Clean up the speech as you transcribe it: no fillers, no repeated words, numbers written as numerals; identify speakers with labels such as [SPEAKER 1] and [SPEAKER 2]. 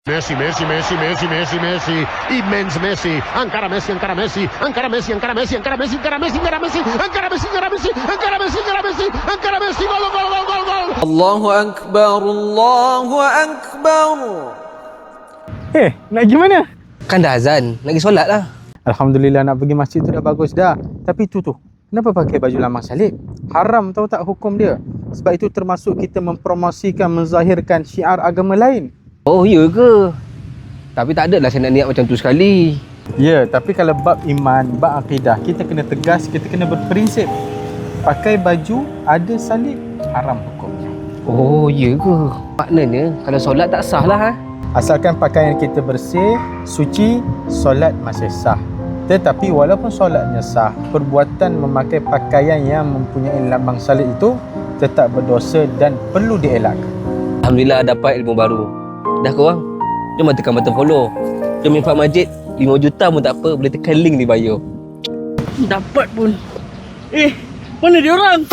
[SPEAKER 1] Messi, Messi, Messi, Messi, Messi, Messi, immens Messi, encara Messi, encara Messi, encara Messi, encara Messi, encara Messi, encara Messi, encara Messi, encara Messi, encara Messi, encara Messi, encara Messi, encara Messi, gol, gol, gol, gol, gol.
[SPEAKER 2] Allahu Akbar, Allahu Akbar.
[SPEAKER 3] Nak pergi mana?
[SPEAKER 2] Kan dah azan, nak pergi solat lah.
[SPEAKER 3] Alhamdulillah nak pergi masjid tu dah bagus dah. Tapi tu, kenapa pakai baju lambang salib? Haram tahu tak hukum dia? Sebab itu termasuk kita mempromosikan, menzahirkan syiar agama lain.
[SPEAKER 2] Oh, ya ke? Tapi tak adalah saya nak niat macam tu sekali.
[SPEAKER 3] Ya, tapi kalau bab iman, bab akidah, kita kena tegas, kita kena berprinsip. Pakai baju ada salib, haram hukumnya.
[SPEAKER 2] Oh, ya ke? Maknanya kalau solat tak sah lah.
[SPEAKER 3] Asalkan pakaian kita bersih, suci, solat masih sah. Tetapi walaupun solatnya sah, perbuatan memakai pakaian yang mempunyai lambang salib itu tetap berdosa dan perlu dielakkan.
[SPEAKER 2] Alhamdulillah dapat ilmu baru. Dah korang, jom tekan button follow. Jom infak masjid, 5 juta pun tak apa, boleh tekan link di bio.
[SPEAKER 4] Dapat pun. Mana dia orang?